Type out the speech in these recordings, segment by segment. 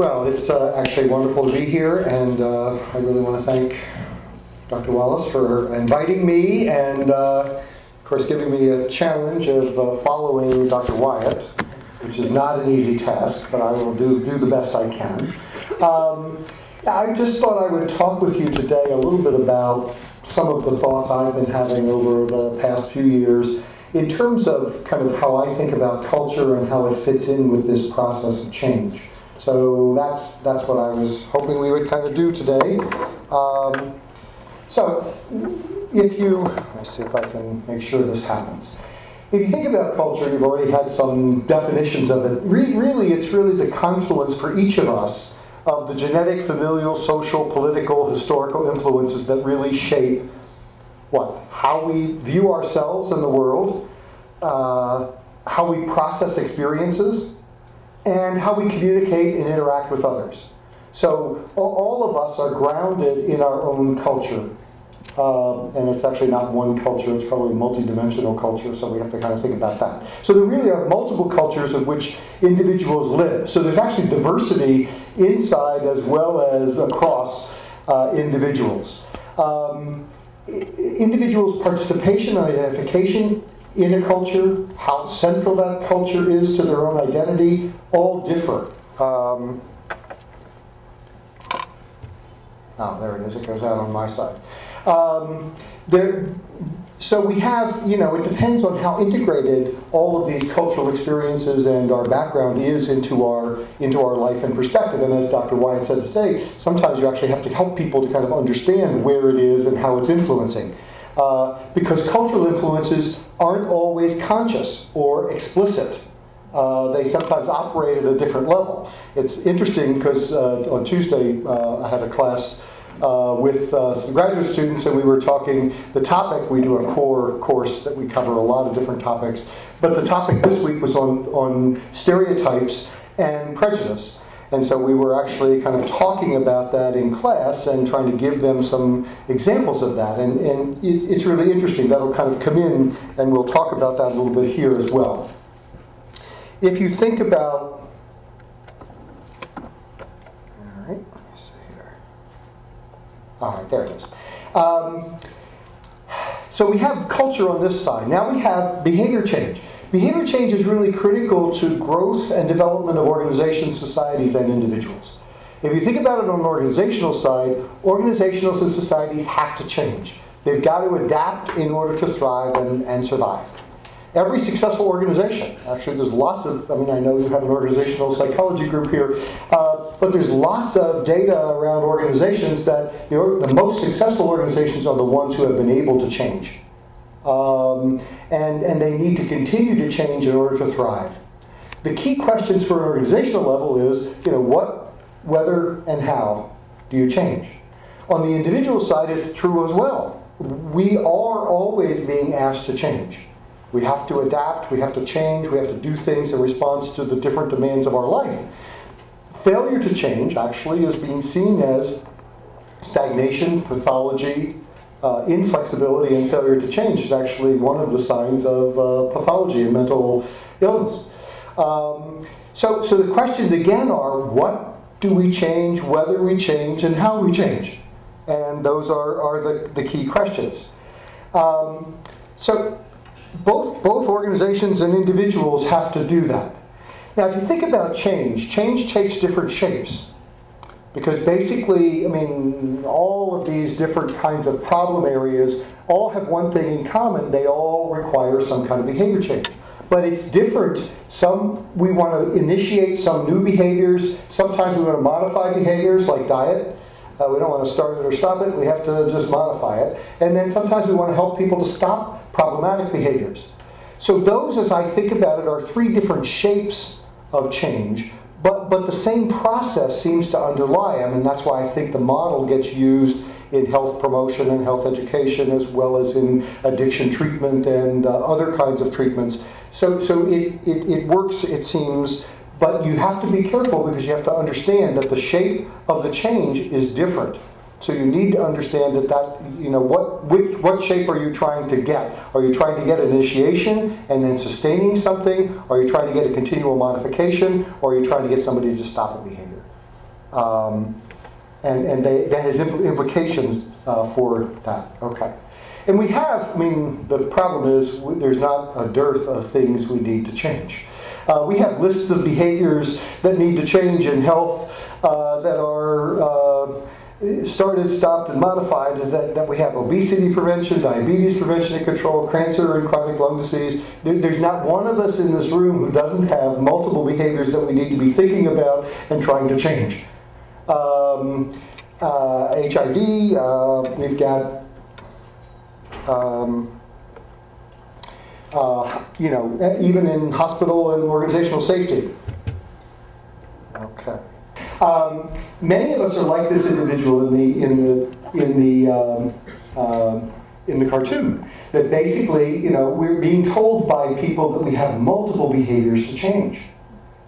Well, it's actually wonderful to be here, and I really want to thank Dr. Wallace for inviting me and, of course, giving me a challenge of following Dr. Wyatt, which is not an easy task, but I will do the best I can. I just thought I would talk with you today a little bit about some of the thoughts I've been having over the past few years in terms of kind of how I think about culture and how it fits in with this process of change. So that's what I was hoping we would kind of do today. So if you, let's see if I can make sure this happens. If you think about culture, you've already had some definitions of it. Really, it's really the confluence for each of us of the genetic, familial, social, political, historical influences that really shape what? How we view ourselves in the world, how we process experiences, and how we communicate and interact with others. So all of us are grounded in our own culture. And it's actually not one culture, it's probably a multi-dimensional culture, so we have to kind of think about that. So there really are multiple cultures in which individuals live. So there's actually diversity inside as well as across individuals. Individuals' participation and identification in a culture, how central that culture is to their own identity, all differ. Oh, there it is. It goes out on my side. So we have, it depends on how integrated all of these cultural experiences and our background is into our life and perspective. And as Dr. Wyatt said today, sometimes you actually have to help people to kind of understand where it is and how it's influencing. Because cultural influences aren't always conscious or explicit. They sometimes operate at a different level. It's interesting because on Tuesday I had a class with some graduate students, and we were talking, the topic, we do a core course that we cover a lot of different topics, but the topic this week was on stereotypes and prejudice. And so we were actually kind of talking about that in class and trying to give them some examples of that. And it's really interesting. That'll kind of come in, and we'll talk about that a little bit here as well. If you think about, all right, let's see here. All right, there it is. So we have culture on this side. Now we have behavior change. Behavior change is really critical to growth and development of organizations, societies, and individuals. If you think about it on an organizational side, organizations and societies have to change. They've got to adapt in order to thrive and survive. Every successful organization, actually there's lots of, I know you have an organizational psychology group here, but there's lots of data around organizations that the most successful organizations are the ones who have been able to change. And they need to continue to change in order to thrive. The key questions for an organizational level is, what, whether, and how do you change? On the individual side, it's true as well. We are always being asked to change. We have to adapt, we have to change, we have to do things in response to the different demands of our life. Failure to change actually is being seen as stagnation, pathology, inflexibility, and failure to change is actually one of the signs of pathology and mental illness. So the questions again are, what do we change, whether we change, and how we change? And those are the key questions. So both organizations and individuals have to do that. Now, if you think about change takes different shapes. Because basically, all of these different kinds of problem areas all have one thing in common. They all require some kind of behavior change. But it's different. Some, we want to initiate some new behaviors. Sometimes we want to modify behaviors, like diet. We don't want to start it or stop it. We have to just modify it. And then sometimes we want to help people to stop problematic behaviors. So those, as I think about it, are three different shapes of change. But the same process seems to underlie them, and that's why I think the model gets used in health promotion and health education, as well as in addiction treatment and other kinds of treatments. So it works, it seems, but you have to be careful because you have to understand that the shape of the change is different. So you need to understand what shape are you trying to get? Are you trying to get an initiation and then sustaining something? Are you trying to get a continual modification? Or are you trying to get somebody to stop a behavior? And that has implications for that. Okay. And we have, I mean, the problem is there's not a dearth of things we need to change. We have lists of behaviors that need to change in health that are started, stopped, and modified. That we have obesity prevention, diabetes prevention and control, cancer and chronic lung disease. There's not one of us in this room who doesn't have multiple behaviors that we need to be thinking about and trying to change. HIV, we've got, you know, even in hospital and organizational safety. Okay. Many of us are like this individual in the cartoon. That basically, you know, we're being told by people that we have multiple behaviors to change.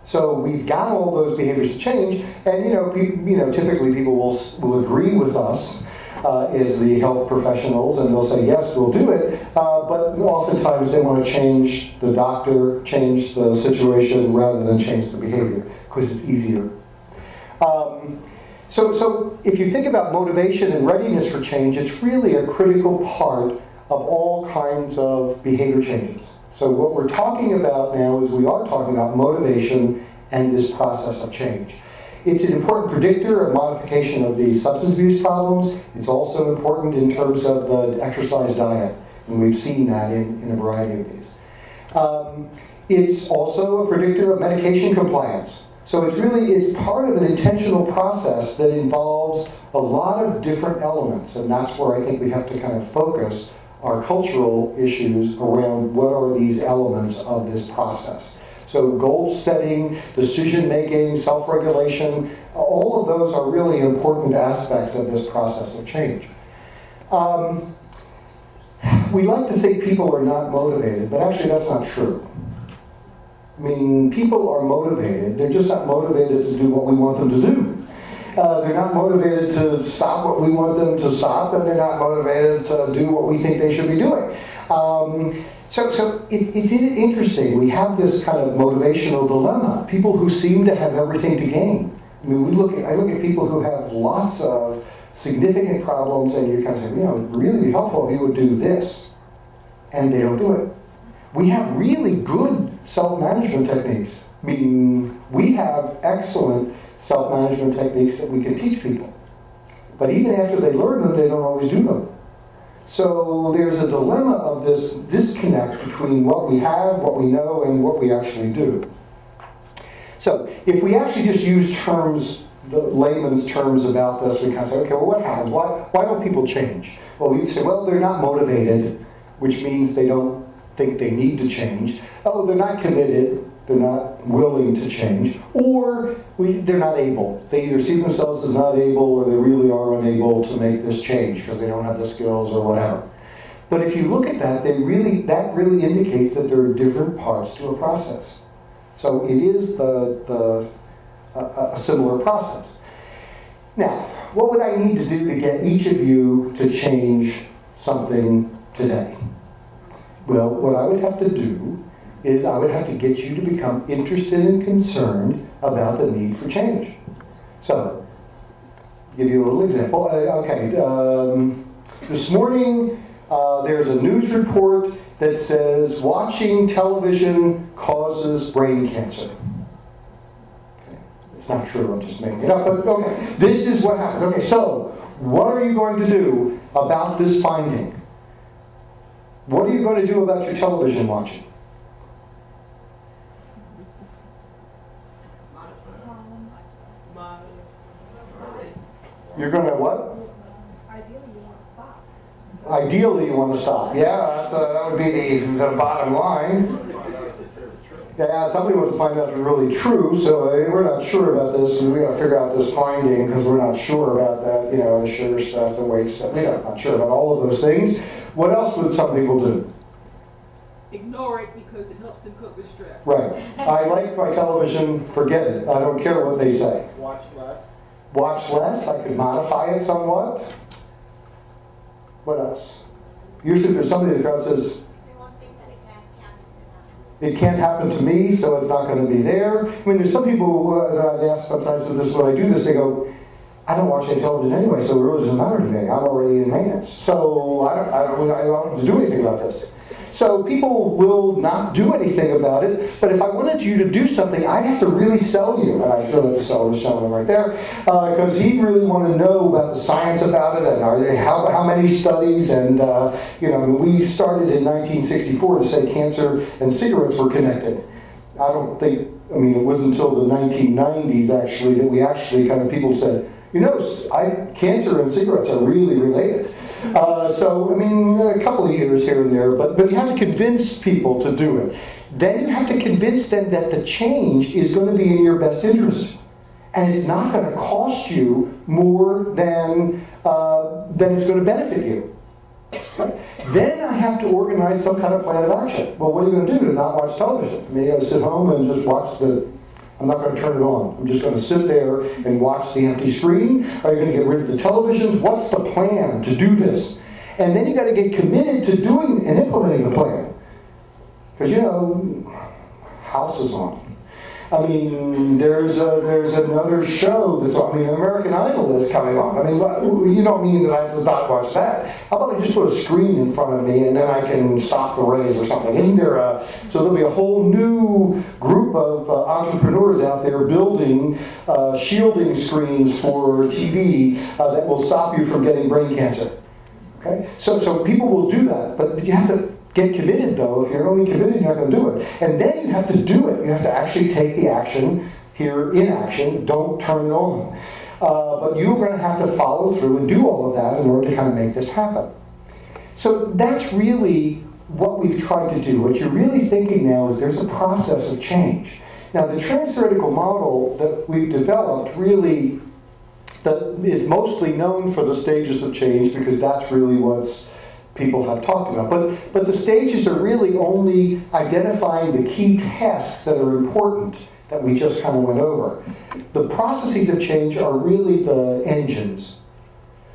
So we've got all those behaviors to change, and typically people will agree with us as the health professionals, and they'll say, yes, we'll do it, but oftentimes they want to change the doctor, change the situation, rather than change the behavior, because it's easier. So if you think about motivation and readiness for change, it's really a critical part of all kinds of behavior changes. So what we're talking about now is we are talking about motivation and this process of change. It's an important predictor of modification of the substance abuse problems. It's also important in terms of the exercise diet, and we've seen that in a variety of these. It's also a predictor of medication compliance. So it's part of an intentional process that involves a lot of different elements, and that's where I think we have to kind of focus our cultural issues around what are these elements of this process. So goal setting, decision making, self-regulation, all of those are really important aspects of this process of change. We like to think people are not motivated, but actually that's not true. I mean, people are motivated, they're just not motivated to do what we want them to do. They're not motivated to stop what we want them to stop, and they're not motivated to do what we think they should be doing. So it's interesting. We have this kind of motivational dilemma. People who seem to have everything to gain. I mean, I look at people who have lots of significant problems, and you kind of say, you know, it'd really be helpful if you would do this, and they don't do it. We have really good self-management techniques. I mean, we have excellent self-management techniques that we can teach people. But even after they learn them, they don't always do them. So there's a dilemma of this disconnect between what we have, what we know, and what we actually do. So if we actually just use terms, the layman's terms about this, we kind of say, okay, well, what happens? Why don't people change? Well, we say, well, they're not motivated, which means they don't think they need to change. Oh, they're not committed. They're not willing to change, or they're not able. They either see themselves as not able, or they really are unable to make this change because they don't have the skills or whatever. But if you look at that, that really indicates that there are different parts to a process. So it is a similar process. Now, what would I need to do to get each of you to change something today? Well, what I would have to do is I would have to get you to become interested and concerned about the need for change. So, I'll give you a little example. This morning there's a news report that says watching television causes brain cancer. Okay. It's not true, I'm just making it up, but okay, this is what happened. Okay, so what are you going to do about this finding? What are you going to do about your television watching? You're going to what? Ideally, you want to stop. Ideally, you want to stop. Yeah, that would be the bottom line. Yeah, somebody wants to find out if it's really true, so we're not sure about this, and we got to figure out this finding because we're not sure about that, you know, the sugar stuff, the weight stuff. We're not sure about all of those things. What else would some people do? Ignore it because it helps them cope with stress. Right. I like my television, forget it. I don't care what they say. Watch less. Watch less, I could modify it somewhat. What else? Usually there's somebody in the crowd says, They won't think that it can happen to them. It can't happen to me, so it's not going to be there. I mean, there's some people that I've asked sometimes when I do this, they go, I don't watch any television anyway, so it really doesn't matter to me. I'm already in maintenance. So I don't have to do anything about this. So people will not do anything about it, but if I wanted you to do something, I'd have to really sell you. And I really have to sell this gentleman right there, because he'd really want to know about the science about it and how many studies. And you know, we started in 1964 to say cancer and cigarettes were connected. I don't think, I mean, it wasn't until the 1990s actually that we actually kind of people said, you know, cancer and cigarettes are really related. So, I mean, a couple of years here and there, but you have to convince people to do it. Then you have to convince them that the change is going to be in your best interest. And it's not going to cost you more than it's going to benefit you. Right? Then I have to organize some kind of plan of action. Well, what are you going to do to not watch television? I mean, you got to sit home and just watch I'm not going to turn it on. I'm just going to sit there and watch the empty screen. Are you going to get rid of the televisions? What's the plan to do this? And then you got to get committed to doing and implementing the plan. Because, you know, house is on. I mean, there's another show that's on. I mean, American Idol is coming on. I mean, you don't mean that I have to not watch that. How about I just put a screen in front of me and then I can stop the rays or something? Isn't there so there'll be a whole new group of entrepreneurs out there building shielding screens for TV that will stop you from getting brain cancer. Okay? So people will do that, but you have to get committed, though. If you're only committed, you're not going to do it. And then you have to do it. You have to actually take the action here in action. Don't turn it on. But you're going to have to follow through and do all of that in order to kind of make this happen. So that's really what we've tried to do. What you're really thinking now is there's a process of change. Now, the trans-theoretical model that we've developed really is mostly known for the stages of change because that's really what's people have talked about. But the stages are really only identifying the key tasks that are important that we just kind of went over. The processes of change are really the engines.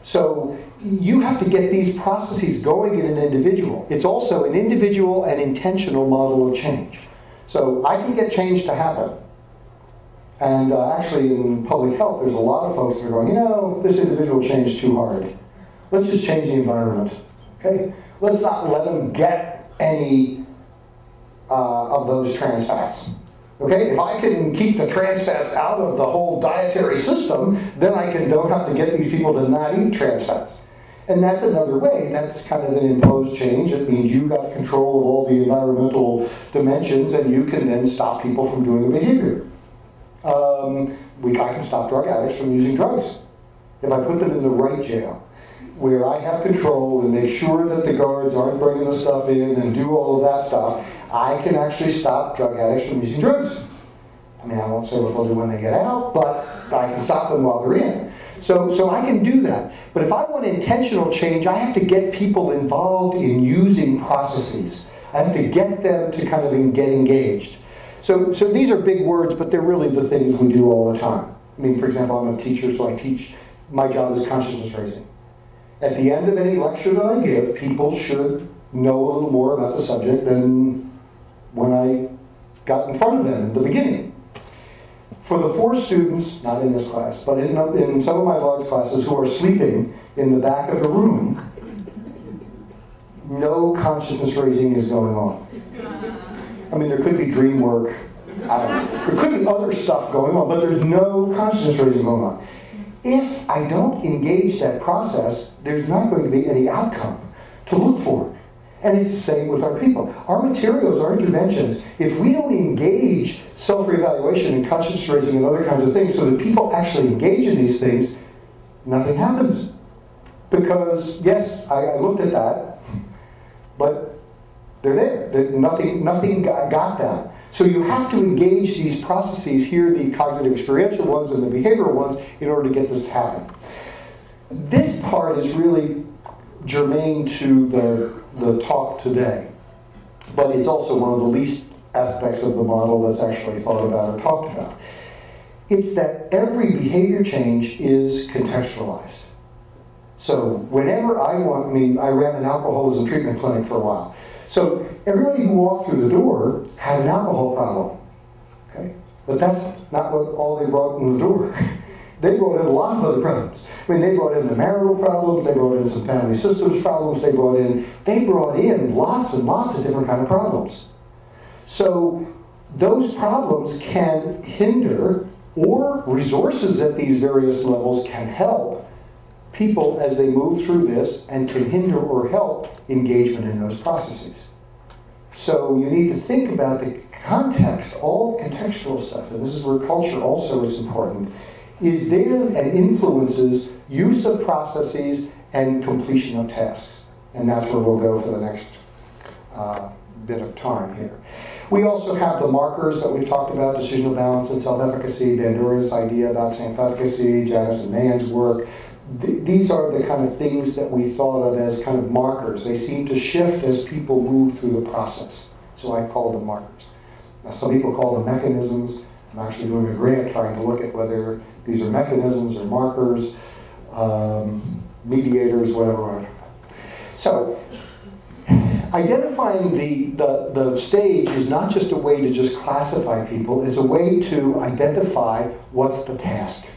So you have to get these processes going in an individual. It's also an individual and intentional model of change. So I can get change to happen. And actually in public health, there's a lot of folks that are going, you know, this individual changed too hard. Let's just change the environment. Okay? Let's not let them get any of those trans fats. Okay? If I can keep the trans fats out of the whole dietary system, then I don't have to get these people to not eat trans fats. And that's another way. That's kind of an imposed change. It means you got control of all the environmental dimensions and you can then stop people from doing the behavior. I can stop drug addicts from using drugs if I put them in the right jail, where I have control and make sure that the guards aren't bringing the stuff in and do all of that stuff. I can actually stop drug addicts from using drugs. I mean, I won't say what they'll do when they get out, but I can stop them while they're in. So I can do that. But if I want intentional change, I have to get people involved in using processes. I have to get them to kind of get engaged. So these are big words, but they're really the things we do all the time. I mean, for example, I'm a teacher, so I teach. My job is consciousness raising. At the end of any lecture that I give, people should know a little more about the subject than when I got in front of them in the beginning. For the 4 students, not in this class, but in some of my large classes who are sleeping in the back of the room, no consciousness raising is going on. I mean, there could be dream work. I don't know. There could be other stuff going on, but there's no consciousness raising going on. If I don't engage that process, there's not going to be any outcome to look for. And it's the same with our people. Our materials, our interventions, if we don't engage self-reevaluation and consciousness raising and other kinds of things so that people actually engage in these things, nothing happens. Because, yes, I looked at that, but they're there. Nothing got that. So you have to engage these processes here, the cognitive experiential ones and the behavioral ones, in order to get this to happen. This part is really germane to the talk today, but it's also one of the least aspects of the model that's actually thought about or talked about. It's that every behavior change is contextualized. So whenever I ran an alcoholism treatment clinic for a while. So Everybody who walked through the door had an alcohol problem. Okay? But that's not what all they brought in the door. They brought in a lot of other problems. I mean, they brought in the marital problems, they brought in some family systems problems, they brought in lots and lots of different kind of problems. So those problems can hinder, or resources at these various levels can help people as they move through this, and can hinder or help engagement in those processes. So you need to think about the context, all contextual stuff, and this is where culture also is important, is there and influences use of processes and completion of tasks. And that's where we'll go for the next bit of time here. We also have the markers that we've talked about, decisional balance and self-efficacy, Bandura's idea about self-efficacy, Janice and Mann's work. These are the kind of things that we thought of as kind of markers. They seem to shift as people move through the process. So I call them markers. Now, some people call them mechanisms. I'm actually doing a grant trying to look at whether these are mechanisms or markers, mediators, whatever. So identifying the stage is not just a way to just classify people, it's a way to identify what's the task.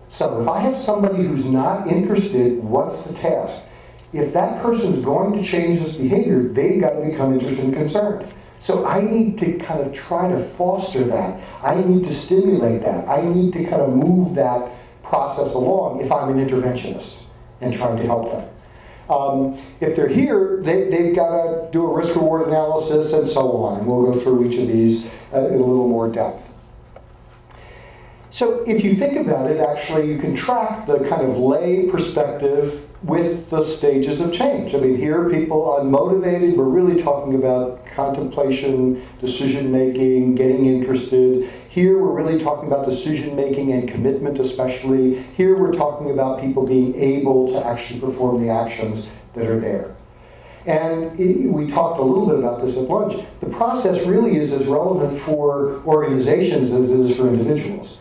So if I have somebody who's not interested, what's the task? If that person's going to change this behavior, they've got to become interested and concerned. So I need to kind of try to foster that. I need to stimulate that. I need to kind of move that process along if I'm an interventionist and trying to help them. If they're here, they've got to do a risk-reward analysis and so on. And we'll go through each of these in a little more depth. So if you think about it, actually, you can track the kind of lay perspective with the stages of change. I mean, here people are motivated. We're really talking about contemplation, decision-making, getting interested. Here we're really talking about decision-making and commitment especially. Here we're talking about people being able to actually perform the actions that are there. And we talked a little bit about this at lunch. The process really is as relevant for organizations as it is for individuals.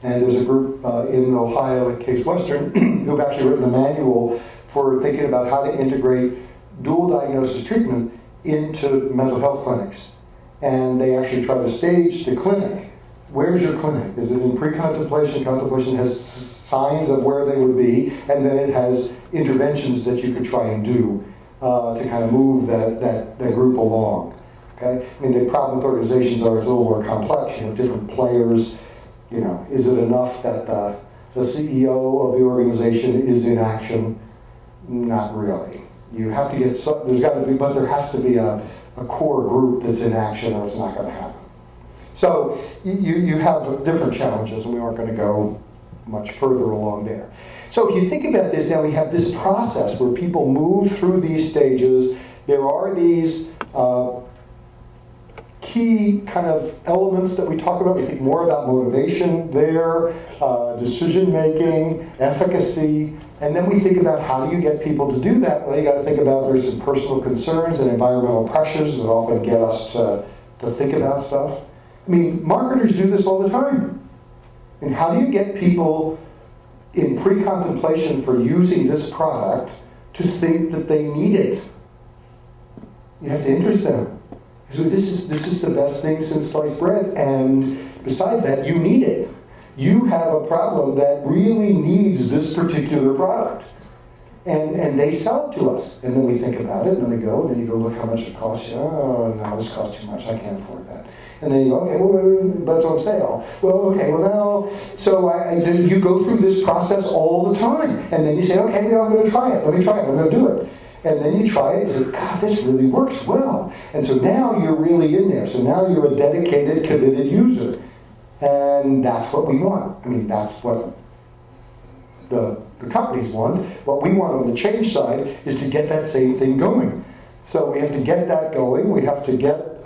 And there's a group in Ohio at Case Western who've actually written a manual for thinking about how to integrate dual diagnosis treatment into mental health clinics. And they actually try to stage the clinic. Where's your clinic? Is it in pre-contemplation? Contemplation has signs of where they would be, and then it has interventions that you could try and do to kind of move that group along. Okay? I mean, the problem with organizations are it's a little more complex. You have different players. You know, is it enough that the CEO of the organization is in action? Not really. You have to get some, there's got to be, but there has to be a core group that's in action or it's not going to happen. So you have different challenges, and we aren't going to go much further along there. So if you think about this, now we have this process where people move through these stages. There are these key kind of elements that we talk about. We think more about motivation there, decision-making, efficacy, and then we think about how do you get people to do that? Well, you got to think about there's some personal concerns and environmental pressures that often get us to think about stuff. I mean, marketers do this all the time. And how do you get people in pre-contemplation for using this product to think that they need it? You have to interest them. So this is the best thing since sliced bread, and besides that, you need it. You have a problem that really needs this particular product. And they sell it to us. And then we think about it, and then we go, and then you go, look how much it costs you. Oh, no, this costs too much. I can't afford that. And then you go, okay, well, but it's on sale. Well, okay, well now, so you go through this process all the time. And then you say, okay, well, I'm going to try it. Let me try it. I'm going to do it. And then you try it and say, God, this really works well. And so now you're really in there. So now you're a dedicated, committed user. And that's what we want. I mean, that's what the companies want. What we want on the change side is to get that same thing going. So we have to get that going. We have to get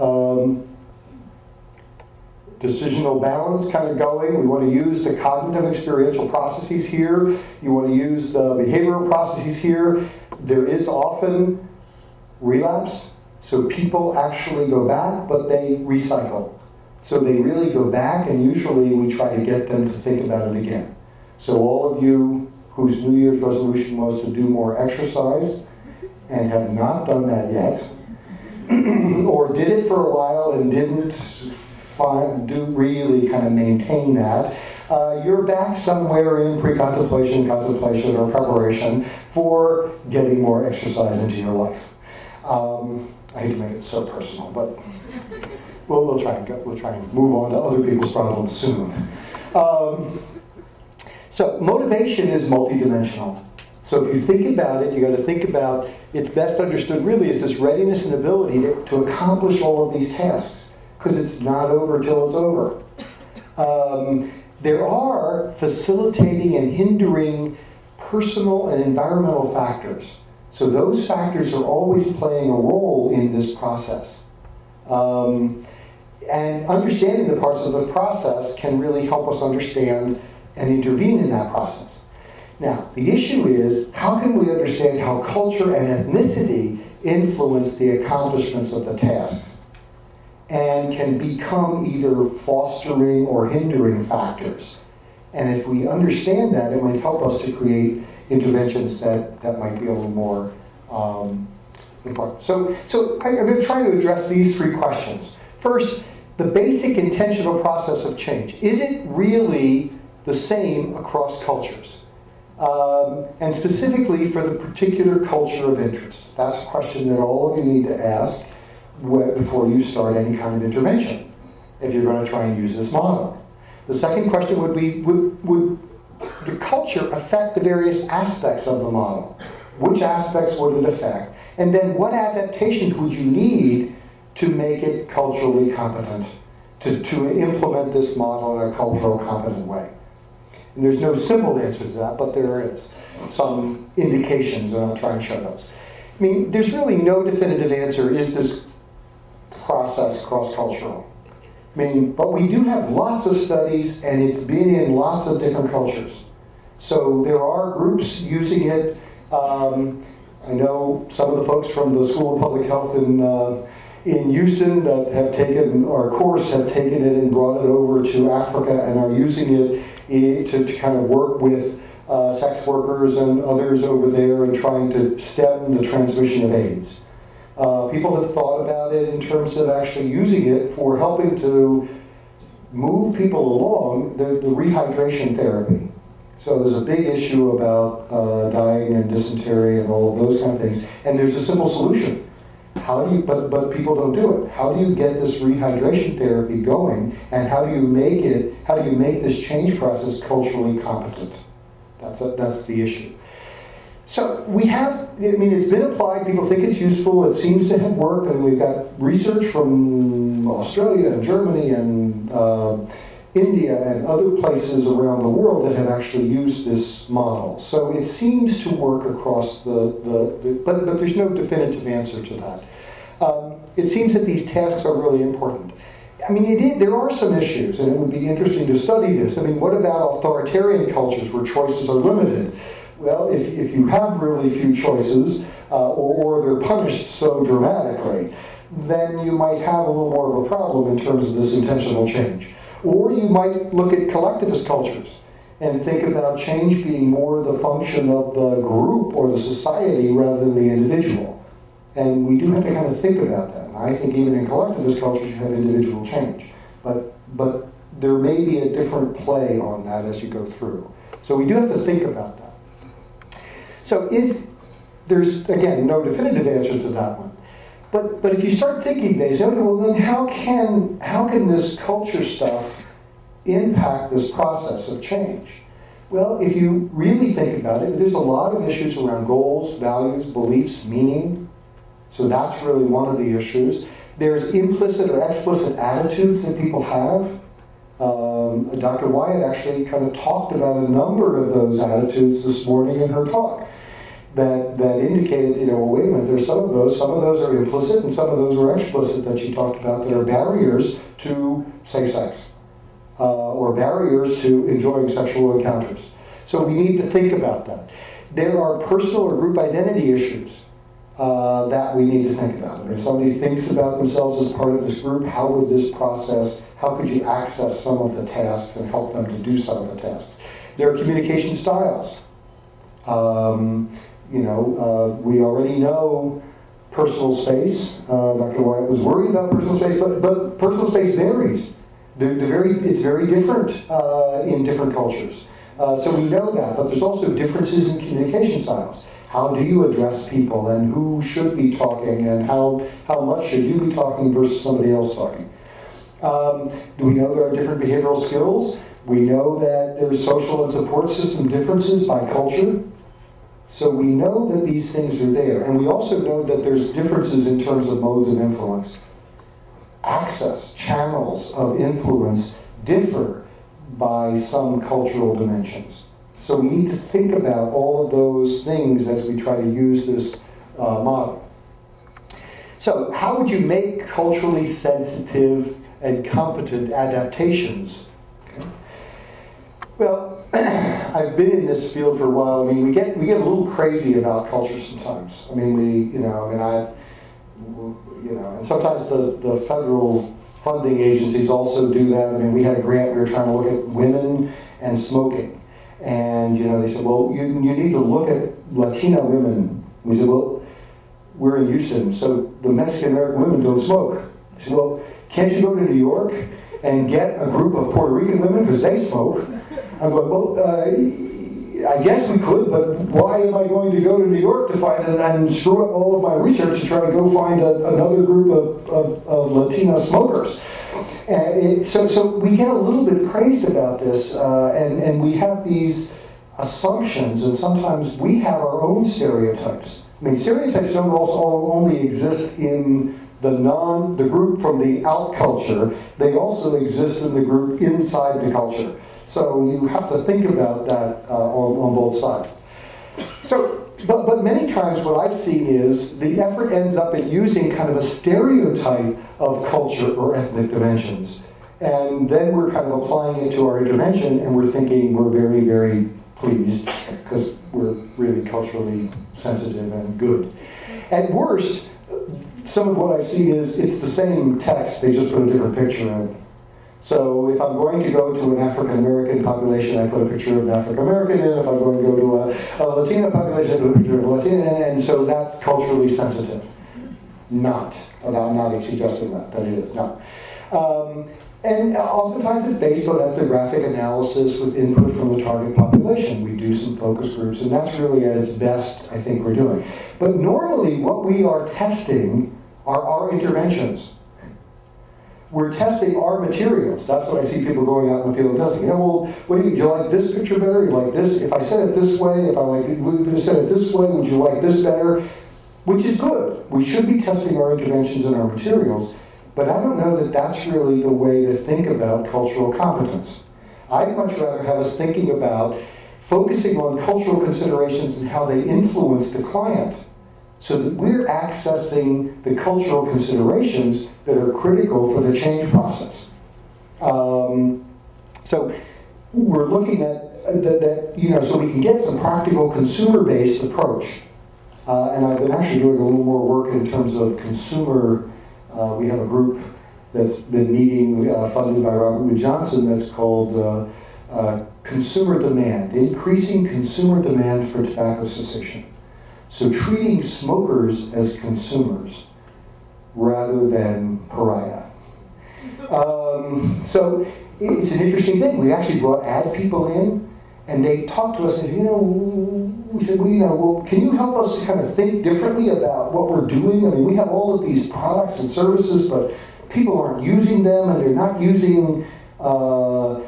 decisional balance kind of going. We want to use the cognitive experiential processes here. You want to use the behavioral processes here. There is often relapse, so people actually go back, but they recycle. So they really go back, and usually we try to get them to think about it again. So all of you whose New Year's resolution was to do more exercise and have not done that yet, or did it for a while and didn't really kind of maintain that, you're back somewhere in pre-contemplation, contemplation, or preparation for getting more exercise into your life. I hate to make it so personal, but we'll try and move on to other people's problems soon. So motivation is multidimensional. So if you think about it, you got to think about, it's best understood really as this readiness and ability to accomplish all of these tasks, because it's not over till it's over. There are facilitating and hindering personal and environmental factors. So those factors are always playing a role in this process. And understanding the parts of the process can really help us understand and intervene in that process. Now, the issue is, how can we understand how culture and ethnicity influence the accomplishments of the tasks and can become either fostering or hindering factors? And if we understand that, it might help us to create interventions that might be a little more important. So I'm going to try to address these three questions. First, the basic intentional process of change. Is it really the same across cultures? And specifically for the particular culture of interest. That's a question that all of you need to ask before you start any kind of intervention, if you're going to try and use this model. The second question would be, would the culture affect the various aspects of the model? Which aspects would it affect? And then what adaptations would you need to make it culturally competent, to implement this model in a cultural competent way? And there's no simple answer to that, but there is some indications, and I'll try and show those. I mean, there's really no definitive answer, is this process cross-cultural? I mean, but we do have lots of studies, and it's been in lots of different cultures. So there are groups using it. I know some of the folks from the School of Public Health in Houston that have taken our course have taken it and brought it over to Africa and are using it to kind of work with sex workers and others over there and trying to stem the transmission of AIDS. People have thought about it in terms of actually using it for helping to move people along the rehydration therapy. So there's a big issue about dying and dysentery and all of those kind of things. And there's a simple solution. How do you, but people don't do it. How do you get this rehydration therapy going, and how do you make this change process culturally competent? That's the issue. So we have, I mean, it's been applied, people think it's useful, it seems to have worked, and we've got research from Australia and Germany and India and other places around the world that have actually used this model. So it seems to work across but there's no definitive answer to that. It seems that these tasks are really important. I mean, there are some issues, and it would be interesting to study this. I mean, what about authoritarian cultures where choices are limited? Well, if you have really few choices, or they're punished so dramatically, then you might have a little more of a problem in terms of this intentional change. Or you might look at collectivist cultures and think about change being more the function of the group or the society rather than the individual. And we do have to kind of think about that. And I think even in collectivist cultures you have individual change. But there may be a different play on that as you go through. So we do have to think about that. So there's, again, no definitive answer to that one. But if you start thinking, they say, okay, well then how can this culture stuff impact this process of change? Well, if you really think about it, there's a lot of issues around goals, values, beliefs, meaning. So that's really one of the issues. There's implicit or explicit attitudes that people have. Dr. Wyatt actually kind of talked about a number of those attitudes this morning in her talk. That indicated, well, wait a minute, there's some of those are implicit and some of those are explicit that she talked about that are barriers to safe sex or barriers to enjoying sexual encounters. So we need to think about that. There are personal or group identity issues that we need to think about. If somebody thinks about themselves as part of this group, how would this process, how could you access some of the tasks and help them to do some of the tasks? There are communication styles. We already know personal space. Dr. Wyatt was worried about personal space, but personal space varies. It's very different in different cultures. So we know that, but there's also differences in communication styles. How do you address people, and who should be talking, and how much should you be talking versus somebody else talking? Do we know there are different behavioral skills? We know that there's social and support system differences by culture. So we know that these things are there. And we also know that there's differences in terms of modes of influence. Access, channels of influence differ by some cultural dimensions. So we need to think about all of those things as we try to use this model. So how would you make culturally sensitive and competent adaptations? Okay. Well, I've been in this field for a while. I mean, we get a little crazy about culture sometimes. I mean, and sometimes the federal funding agencies also do that. I mean, we had a grant, we were trying to look at women and smoking. And, they said, well, you need to look at Latina women. We said, well, we're in Houston, so the Mexican-American women don't smoke. I said, well, can't you go to New York and get a group of Puerto Rican women, because they smoke? I'm going, well, I guess we could, but why am I going to go to New York to find it and screw up all of my research to try to go find another group of Latina smokers? So we get a little bit crazed about this, and we have these assumptions, and sometimes we have our own stereotypes. I mean, stereotypes don't only exist in the group from the out culture, they also exist in the group inside the culture. So you have to think about that on both sides. So, but many times what I've seen is the effort ends up in using kind of a stereotype of culture or ethnic dimensions. And then we're kind of applying it to our intervention, and we're thinking we're very, very pleased because we're really culturally sensitive and good. At worst, some of what I've seen is it's the same text, they just put a different picture in it. So if I'm going to go to an African-American population, I put a picture of an African-American in. If I'm going to go to a Latino population, I put a picture of a Latino in. And so that's culturally sensitive. I'm not suggesting that it is, no. And oftentimes it's based on ethnographic analysis with input from the target population. We do some focus groups, and that's really at its best, I think, we're doing. But normally what we are testing are our interventions. We're testing our materials. That's what I see people going out in the field and testing. Well, do you like this picture better? You like this? If I said it this way, if I said it this way, would you like this better? Which is good. We should be testing our interventions and our materials, but I don't know that that's really the way to think about cultural competence. I'd much rather have us thinking about focusing on cultural considerations and how they influence the client, so that we're accessing the cultural considerations that are critical for the change process. So we're looking at that, so we can get some practical consumer-based approach. And I've been actually doing a little more work in terms of consumer. We have a group that's been meeting, funded by Robert Wood Johnson, that's called Consumer Demand, Increasing Consumer Demand for Tobacco Cessation. So treating smokers as consumers rather than pariah. So it's an interesting thing. We actually brought ad people in, and they talked to us and we said, well, can you help us kind of think differently about what we're doing? I mean, we have all of these products and services, but people aren't using them, and they're not using the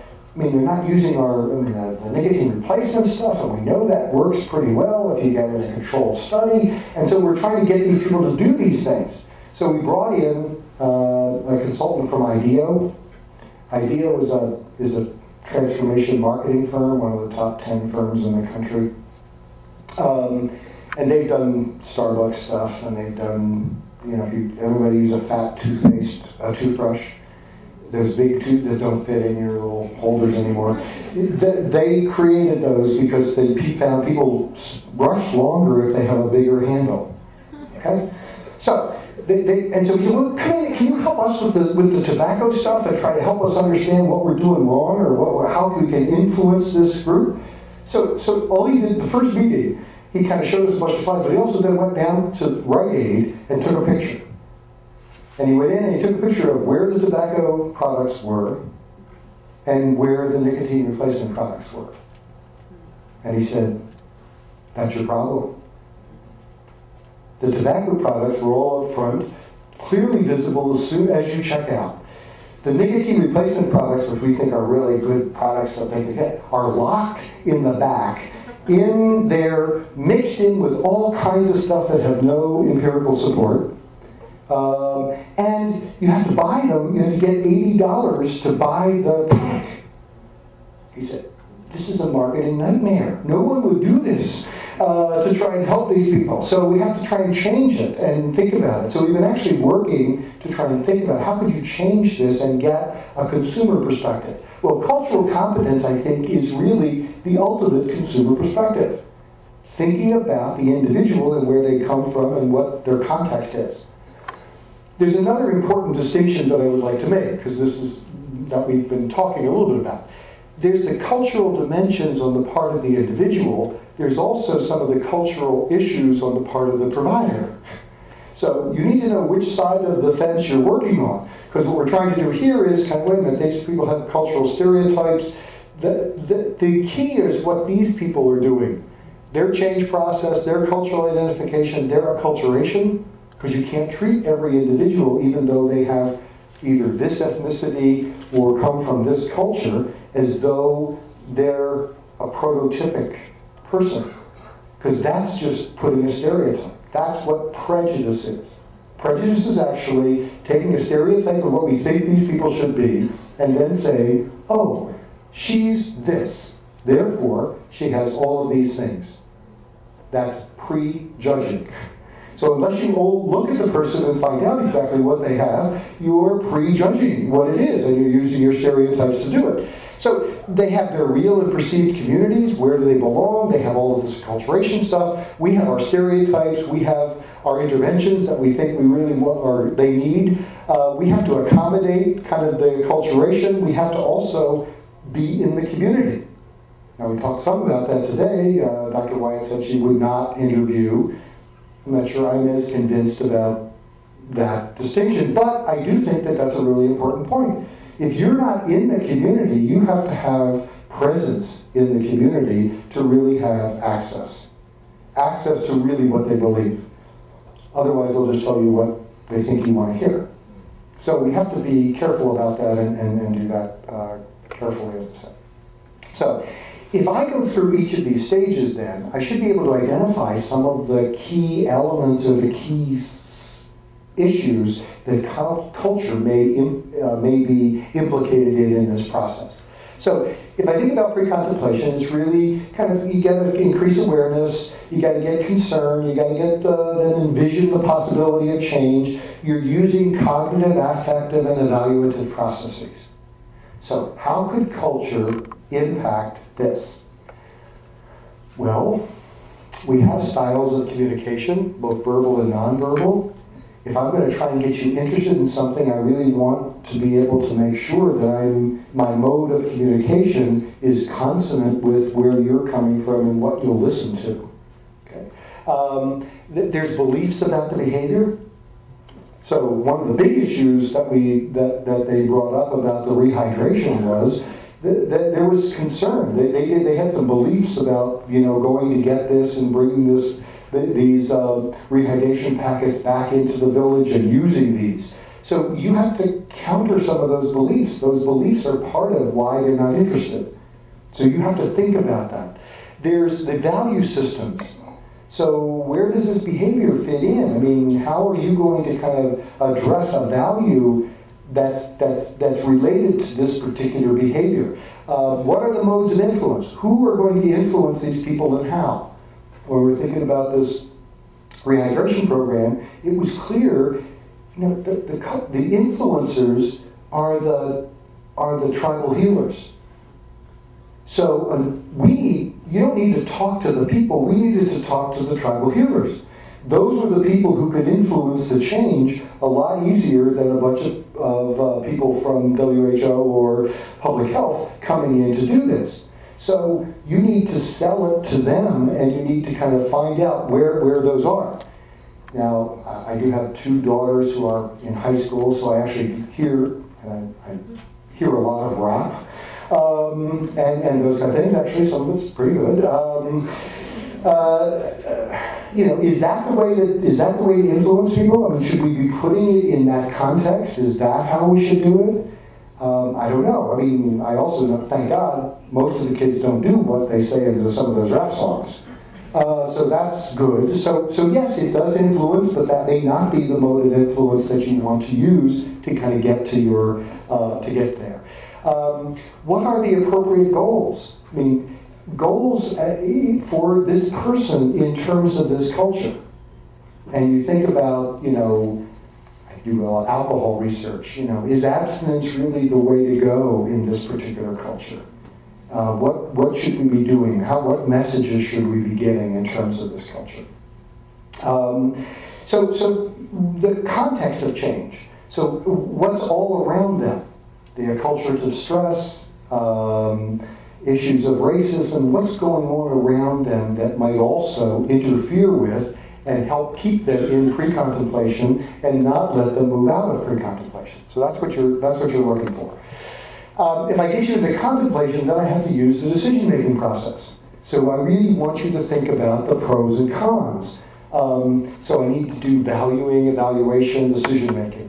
nicotine replacement stuff, and we know that works pretty well if you get in a controlled study. And so we're trying to get these people to do these things. So we brought in a consultant from IDEO. IDEO is a transformation marketing firm, one of the top 10 firms in the country. And they've done Starbucks stuff, and they've done, if everybody use a fat toothbrush, those big tubes that don't fit in your little holders anymore. They created those because they found people brush longer if they have a bigger handle. Okay? So, and so we said, well, come in, can you help us with the tobacco stuff and try to help us understand what we're doing wrong, or how we can influence this group? So all he did, the first meeting, he kind of showed us a bunch of slides, but he also then went down to Rite Aid and took a picture. And he went in and he took a picture of where the tobacco products were and where the nicotine replacement products were. And he said, that's your problem. The tobacco products were all up front, clearly visible as soon as you check out. The nicotine replacement products, which we think are really good products that they could get, are locked in the back, in there, mixed in with all kinds of stuff that have no empirical support. And you have to buy them, you have to get $80 to buy the pack. He said, this is a marketing nightmare. No one would do this to try and help these people. So we have to try and change it and think about it. So we've been actually working to try and think about how could you change this and get a consumer perspective. Well, cultural competence, I think, is really the ultimate consumer perspective. Thinking about the individual and where they come from and what their context is. There's another important distinction that I would like to make, because this is that we've been talking a little bit about. There's the cultural dimensions on the part of the individual. There's also some of the cultural issues on the part of the provider. So you need to know which side of the fence you're working on. Because what we're trying to do here is, kind of, wait a minute, these people have cultural stereotypes. The key is what these people are doing. Their change process, their cultural identification, their acculturation. Because you can't treat every individual, even though they have either this ethnicity or come from this culture, as though they're a prototypic person. Because that's just putting a stereotype. That's what prejudice is. Prejudice is actually taking a stereotype of what we think these people should be, and then saying, oh, she's this. Therefore, she has all of these things. That's prejudging. So unless you all look at the person and find out exactly what they have, you're prejudging what it is, and you're using your stereotypes to do it. So they have their real and perceived communities. Where do they belong? They have all of this acculturation stuff. We have our stereotypes. We have our interventions that we think we really want or they need. We have to accommodate kind of the acculturation. We have to also be in the community. Now we talked some about that today. Dr. Wyatt said she would not interview. I'm not sure I'm as convinced about that distinction, but I do think that that's a really important point. If you're not in the community, you have to have presence in the community to really have access. Access to really what they believe. Otherwise, they'll just tell you what they think you want to hear. So we have to be careful about that and do that carefully, as I said. So if I go through each of these stages then, I should be able to identify some of the key elements or the key issues that culture may be implicated in this process. So if I think about pre-contemplation, it's really kind of, you got to increase awareness, you got to get concerned, you got to get then envision the possibility of change. You're using cognitive, affective, and evaluative processes. So how could culture impact this? Well, we have styles of communication, both verbal and nonverbal. If I'm going to try and get you interested in something, I really want to be able to make sure that my mode of communication is consonant with where you're coming from and what you'll listen to. Okay? There's beliefs about the behavior. So one of the big issues that they brought up about the rehydration was that there was concern. They had some beliefs about going to get this and bringing these rehydration packets back into the village and using these. So you have to counter some of those beliefs. Those beliefs are part of why they're not interested. So you have to think about that. There's the value systems. So where does this behavior fit in? I mean, how are you going to kind of address a value that's related to this particular behavior? What are the modes of influence? Who are going to influence these people and how? When we're thinking about this rehydration program, it was clear, the influencers are the tribal healers. So you don't need to talk to the people. We needed to talk to the tribal healers. Those were the people who could influence the change a lot easier than a bunch of people from WHO or public health coming in to do this. So you need to sell it to them, and you need to kind of find out where those are. Now, I do have 2 daughters who are in high school, so I actually hear, and I hear a lot of rap, and those kind of things. Actually, some of it's pretty good. Is that the way to influence people? I mean, should we be putting it in that context? Is that how we should do it? I don't know. I mean, I also know, thank God, most of the kids don't do what they say in some of those rap songs. So that's good. So yes, it does influence, but that may not be the mode of influence that you want to use to kind of get to your to get there. What are the appropriate goals? I mean, goals for this person in terms of this culture. And you think about, I do alcohol research. Is abstinence really the way to go in this particular culture? What should we be doing? What messages should we be getting in terms of this culture? So the context of change. So what's all around them? The acculturative stress, issues of racism, what's going on around them that might also interfere with and help keep them in pre-contemplation and not let them move out of pre-contemplation. So that's what you're looking for. If I get you into contemplation, then I have to use the decision-making process. So I really want you to think about the pros and cons. So I need to do valuing, evaluation, decision-making.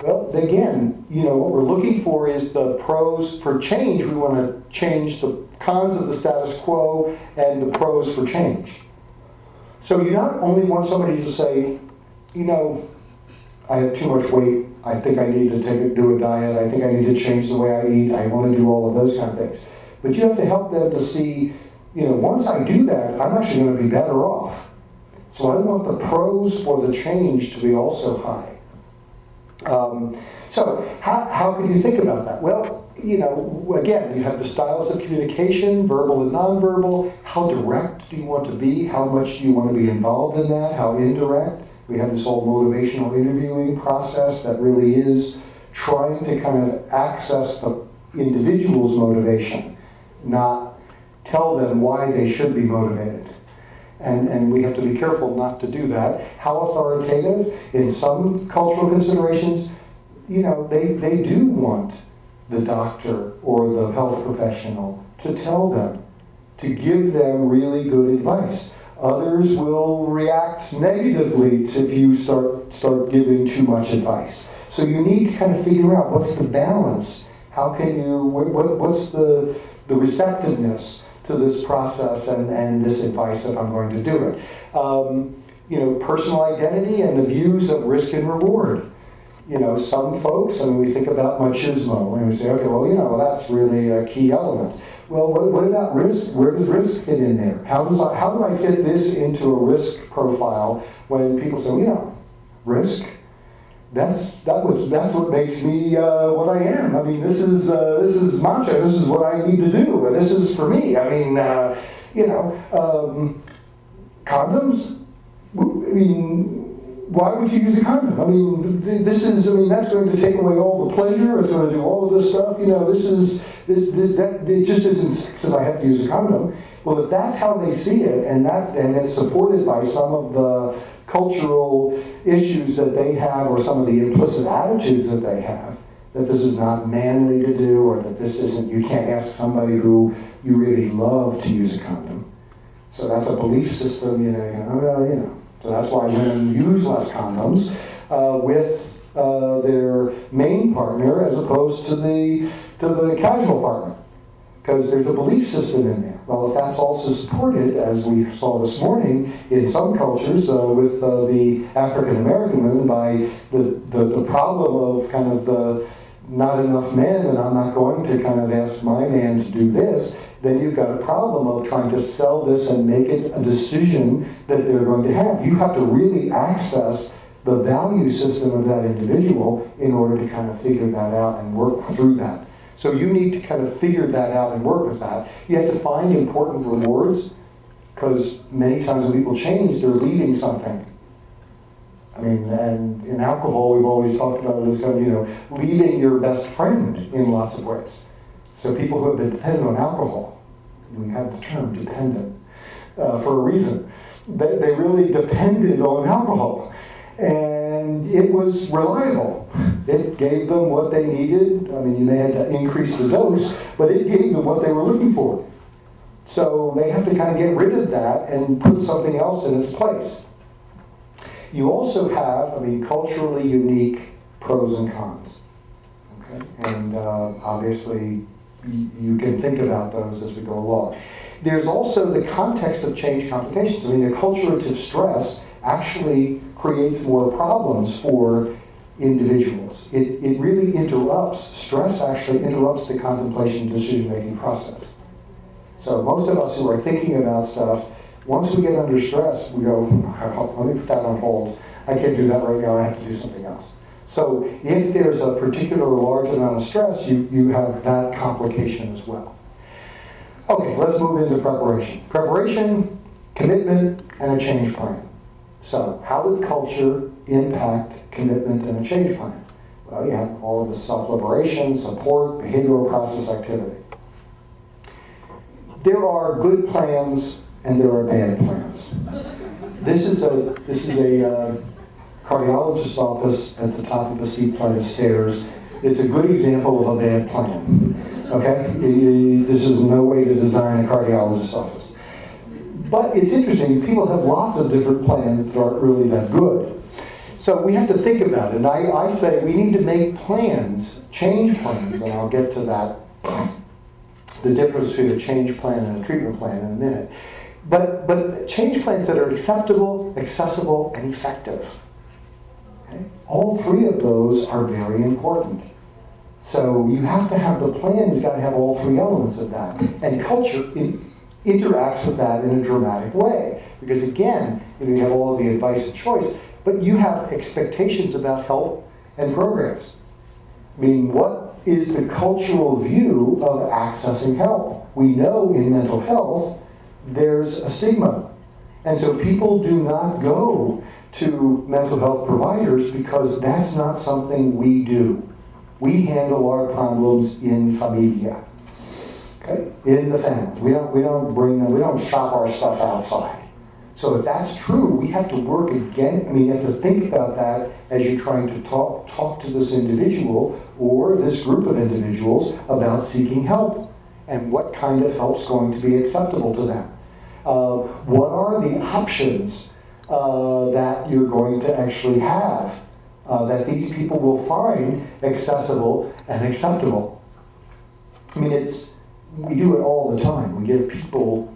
Well, again, what we're looking for is the pros for change. We want to change the cons of the status quo and the pros for change. So you not only want somebody to say, I have too much weight, I think I need to do a diet, I think I need to change the way I eat, I want to do all of those kind of things. But you have to help them to see, once I do that, I'm actually going to be better off. So I want the pros for the change to be also high. So how can you think about that? Well, again, you have the styles of communication, verbal and nonverbal. How direct do you want to be? How much do you want to be involved in that? How indirect? We have this whole motivational interviewing process that really is trying to kind of access the individual's motivation, not tell them why they should be motivated. And we have to be careful not to do that. How authoritative? In some cultural considerations, they do want the doctor or the health professional to tell them, to give them really good advice. Others will react negatively if you start giving too much advice. So you need to kind of figure out what's the balance. How can you, what's the receptiveness to this process and this advice if I'm going to do it. Personal identity and the views of risk and reward. Some folks, we think about machismo, and we say, okay, well, that's really a key element. Well, what about risk? Where does risk fit in there? How do I fit this into a risk profile when people say, risk? That's what makes me what I am. This is macho. This is what I need to do, and this is for me. Condoms. Why would you use a condom? That's going to take away all the pleasure. It's going to do all of this stuff. It just isn't sex if I have to use a condom. Well, if that's how they see it, and it's supported by some of the cultural issues that they have, or some of the implicit attitudes that they have, that this is not manly to do, or that this isn't, you can't ask somebody who you really love to use a condom. So that's a belief system, So that's why women use less condoms with their main partner as opposed to the casual partner, because there's a belief system in there. Well, if that's also supported, as we saw this morning, in some cultures with the African American women, by the problem of kind of the not enough men, and I'm not going to kind of ask my man to do this, then you've got a problem of trying to sell this and make it a decision that they're going to have. You have to really access the value system of that individual in order to kind of figure that out and work through that. So you need to kind of figure that out and work with that. You have to find important rewards, because many times when people change, they're leaving something. And in alcohol, we've always talked about it as kind of, leaving your best friend in lots of ways. So people who have been dependent on alcohol, We have the term dependent for a reason. They really depended on alcohol. And it was reliable. It gave them what they needed. I mean, you may have to increase the dose, but it gave them what they were looking for. So they have to kind of get rid of that and put something else in its place. You also have, I mean, culturally unique pros and cons. Okay? And obviously, you can think about those as we go along. There's also the context of change complications. I mean, acculturative stress actually creates more problems for individuals. It really interrupts, stress actually interrupts the contemplation decision-making process. So most of us who are thinking about stuff, once we get under stress, we go, let me put that on hold. I can't do that right now, I have to do something else. So if there's a particular large amount of stress, you have that complication as well. Okay, let's move into preparation. Preparation, commitment, and a change plan. So, how would culture impact commitment and a change plan? Well, you have all of the self-liberation, support, behavioral process activity. There are good plans and there are bad plans. This is a cardiologist's office at the top of a steep flight of stairs. It's a good example of a bad plan. Okay? This is no way to design a cardiologist's office. But it's interesting, people have lots of different plans that aren't really that good. So we have to think about it. And I say we need to make plans, change plans, and I'll get to that, the difference between a change plan and a treatment plan in a minute. But change plans that are acceptable, accessible, and effective. Okay? All three of those are very important. So you have to have the plan, it's got to have all three elements of that. And culture interacts with that in a dramatic way. Because again, you have all of the advice and choice, but you have expectations about help and programs. I mean, what is the cultural view of accessing help? We know in mental health, there's a stigma. And so people do not go to mental health providers because that's not something we do. We handle our problems in familia. Okay? In the family. We don't bring them, we don't shop our stuff outside. So if that's true, we have to work again. I mean, you have to think about that as you're trying to talk to this individual or this group of individuals about seeking help and what kind of help's going to be acceptable to them. What are the options that you're going to actually have that these people will find accessible and acceptable? I mean, we do it all the time. We give people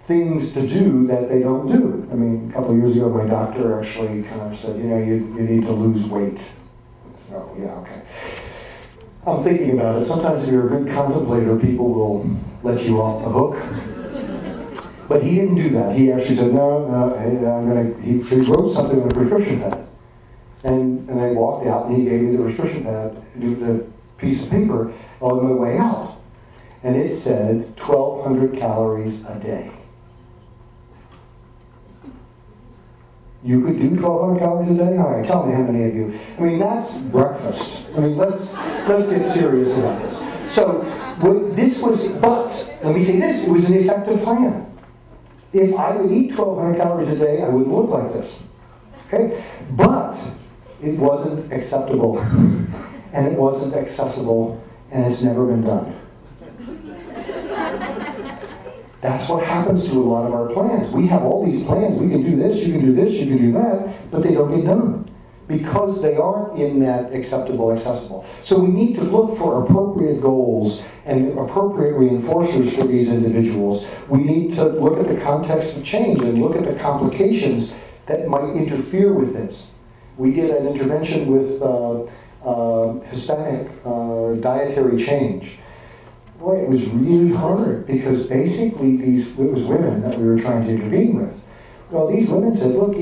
things to do that they don't do. I mean, a couple of years ago, my doctor actually kind of said, you need to lose weight. So, yeah, okay. I'm thinking about it. Sometimes if you're a good contemplator, people will let you off the hook. But he didn't do that. He actually said, no, he wrote something on a prescription pad. And I walked out and he gave me the prescription pad, the piece of paper on my way out. And it said 1,200 calories a day. You could do 1,200 calories a day? All right, tell me how many of you. I mean, that's breakfast. I mean, let's get serious about this. So, but let me say this, it was an effective plan. If I would eat 1,200 calories a day, I wouldn't look like this. Okay? But it wasn't acceptable, and it wasn't accessible, and it's never been done. That's what happens to a lot of our plans. We have all these plans. We can do this, you can do this, you can do that, but they don't get done because they aren't in that acceptable, accessible. So we need to look for appropriate goals and appropriate reinforcers for these individuals. We need to look at the context of change and look at the complications that might interfere with this. We did an intervention with Hispanic dietary change. Boy, it was really hard because basically it was women that we were trying to intervene with. Well, these women said, look,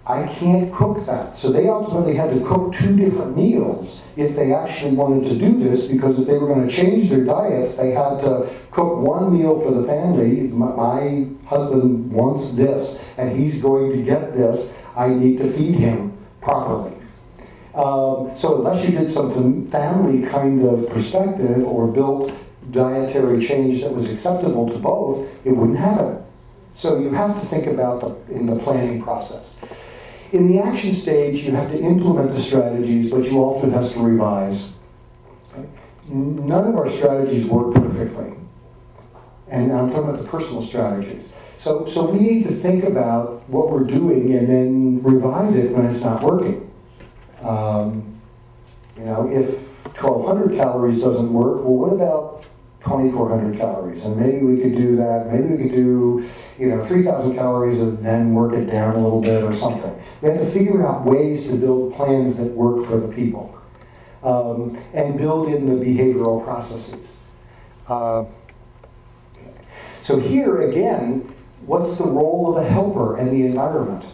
I can't cook that. So they ultimately had to cook 2 different meals if they actually wanted to do this, because if they were going to change their diets, they had to cook 1 meal for the family. My husband wants this, and he's going to get this. I need to feed him properly. So unless you did some family kind of perspective or built dietary change that was acceptable to both, it wouldn't happen. So you have to think about in the planning process. In the action stage, you have to implement the strategies, but you often have to revise. Okay? None of our strategies work perfectly. And I'm talking about the personal strategies. So we need to think about what we're doing and then revise it when it's not working. You know, if 1,200 calories doesn't work, well, what about 2,400 calories? And maybe we could do that. Maybe we could do, 3,000 calories and then work it down a little bit or something. We have to figure out ways to build plans that work for the people and build in the behavioral processes. So here, again, what's the role of the helper and the environment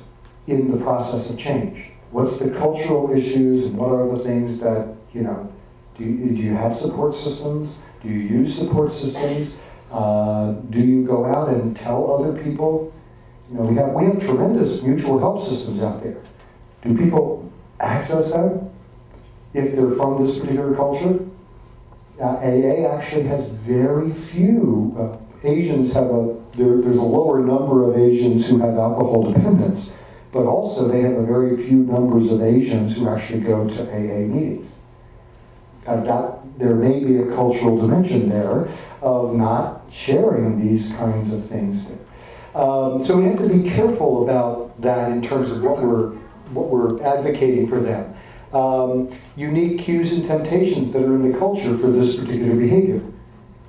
in the process of change? What's the cultural issues and what are the things that, do you have support systems? Do you use support systems? Do you go out and tell other people? We have tremendous mutual help systems out there. Do people access them if they're from this particular culture? AA actually has very few. Asians have there's a lower number of Asians who have alcohol dependence, but also they have a very few numbers of Asians who actually go to AA meetings. There may be a cultural dimension there of not sharing these kinds of things. So we have to be careful about that in terms of what we're advocating for them. Unique cues and temptations that are in the culture for this particular behavior.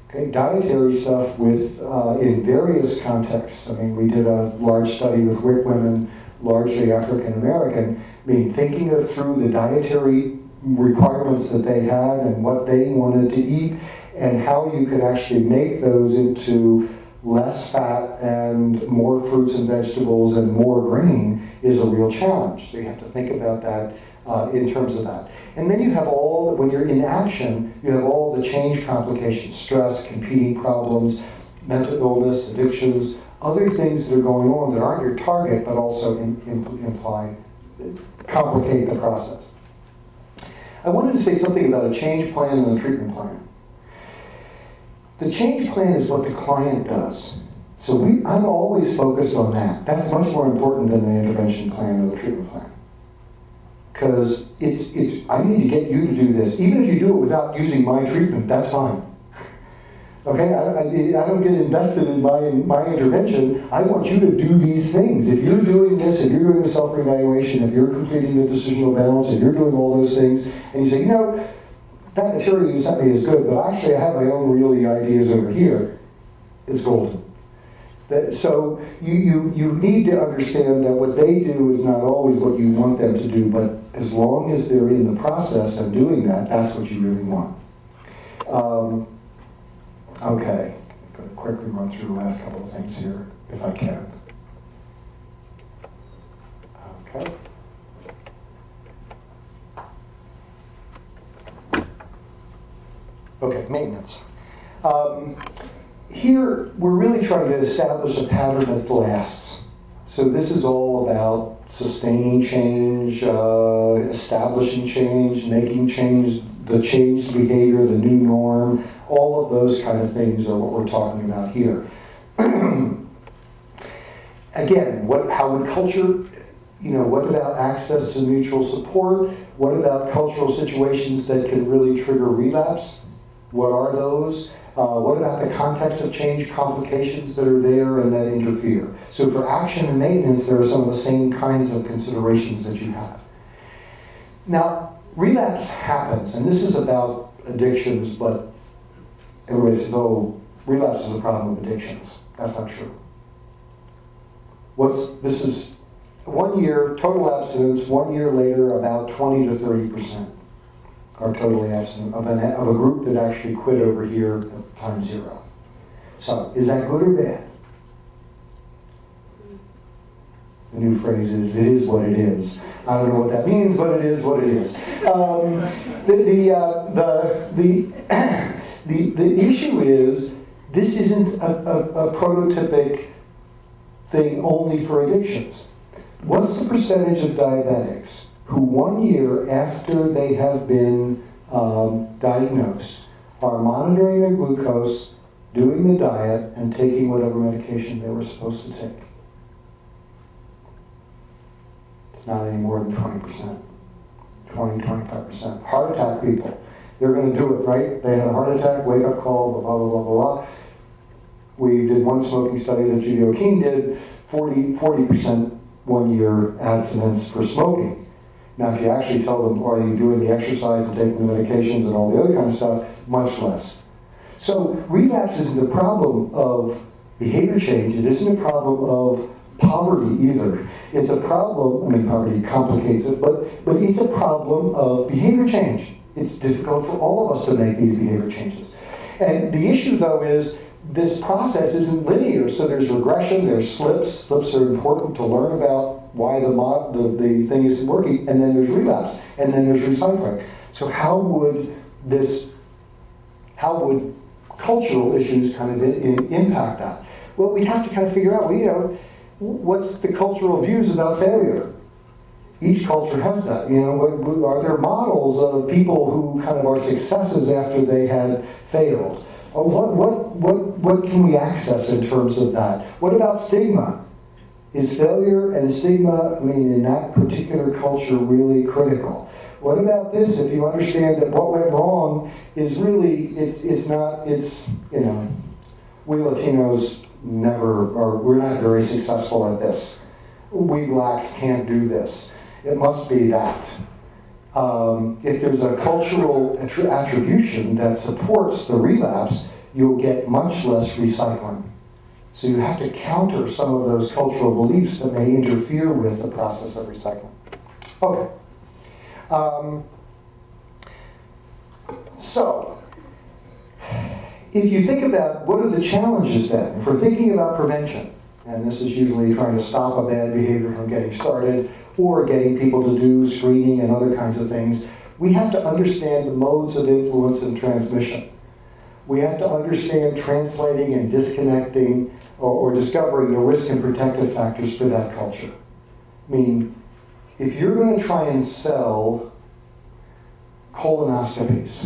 Okay, dietary stuff in various contexts. I mean, we did a large study with WIC women, largely African American. I mean, thinking through the dietary requirements that they had and what they wanted to eat and how you could actually make those into less fat and more fruits and vegetables and more grain is a real challenge. So you have to think about that in terms of that. And then you have when you're in action, you have all the change complications, stress, competing problems, mental illness, addictions, other things that are going on that aren't your target but also complicate the process. I wanted to say something about a change plan and a treatment plan. The change plan is what the client does. So I'm always focused on that. That's much more important than the intervention plan or the treatment plan. Because I need to get you to do this. Even if you do it without using my treatment, that's fine. Okay, I don't get invested in my intervention. I want you to do these things. If you're doing this, if you're doing the self-evaluation, if you're completing the decisional balance, if you're doing all those things, and you say, that material you sent me is good, but actually I have my own really ideas over here, it's golden. So you need to understand that what they do is not always what you want them to do, but as long as they're in the process of doing that, that's what you really want. Okay, I'm going to quickly run through the last couple of things here, if I can. Okay. Okay, maintenance. Here, we're really trying to establish a pattern that lasts. So this is all about sustaining change, establishing change, making change, the changed behavior, the new norm, all of those kind of things are what we're talking about here. Again, how would culture, what about access to mutual support? What about cultural situations that can really trigger relapse? What are those? What about the context of change complications that are there and that interfere? So for action and maintenance, there are some of the same kinds of considerations that you have. Now, relapse happens, and this is about addictions, but everybody says, oh, relapse is a problem of addictions. That's not true. This is 1 year, total abstinence, 1 year later, about 20 to 30% are totally abstinent of a group that actually quit over here at time 0. So, is that good or bad? The new phrase is, it is what it is. I don't know what that means, but it is what it is. The issue is, this isn't a prototypic thing only for addictions. What's the percentage of diabetics who 1 year after they have been diagnosed are monitoring their glucose, doing the diet, and taking whatever medication they were supposed to take. It's not any more than 20%, 20, 25%. Heart attack people, they're going to do it, right? They had a heart attack, wake up call, blah, blah, blah, blah, blah. We did one smoking study that Judy O'Keefe did, 40% 1 year abstinence for smoking. Now, if you actually tell them, are you doing the exercise and taking the medications and all the other kind of stuff, much less. So relapse isn't a problem of behavior change. It isn't a problem of poverty either. It's a problem, I mean, poverty complicates it, but it's a problem of behavior change. It's difficult for all of us to make these behavior changes. And the issue, though, is this process isn't linear, so there's regression, there's slips. Slips are important to learn about why the thing isn't working, and then there's relapse, and then there's recycling. So how would cultural issues kind of impact that? Well, we'd have to kind of figure out, well, you know, what's the cultural views about failure? Each culture has that. You know, are there models of people who kind of are successes after they had failed? What can we access in terms of that? What about stigma? Is failure and stigma, I mean, in that particular culture, really critical? What about this? If you understand that what went wrong is really, you know, we Latinos we're not very successful at this. We blacks can't do this. It must be that. If there's a cultural attribution that supports the relapse, you'll get much less recycling. So you have to counter some of those cultural beliefs that may interfere with the process of recycling. Okay. So, if you think about what are the challenges then, if we're thinking about prevention, and this is usually trying to stop a bad behavior from getting started, or getting people to do screening and other kinds of things, we have to understand the modes of influence and transmission. We have to understand translating and disconnecting or discovering the risk and protective factors for that culture. I mean, if you're going to try and sell colonoscopies,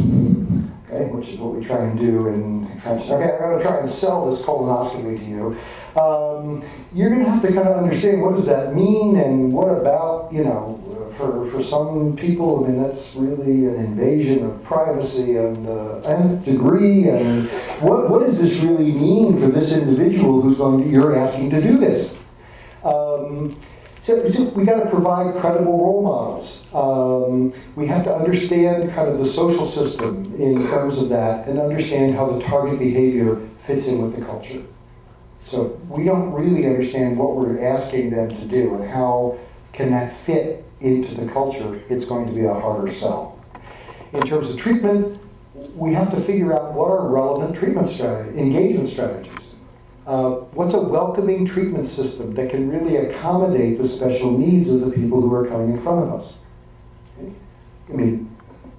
okay, which is what we try and do in transition. Okay, I'm going to try and sell this colonoscopy to you. You're going to have to kind of understand what does that mean, and what about, you know, for some people, I mean, that's really an invasion of privacy and nth degree, and what does this really mean for this individual who's you're asking to do this? So we got to provide credible role models. We have to understand kind of the social system in terms of that, and understand how the target behavior fits in with the culture. So if we don't really understand what we're asking them to do and how can that fit into the culture, it's going to be a harder sell. In terms of treatment, we have to figure out what are relevant treatment strategies, engagement strategies. What's a welcoming treatment system that can really accommodate the special needs of the people who are coming in front of us? Okay? I mean,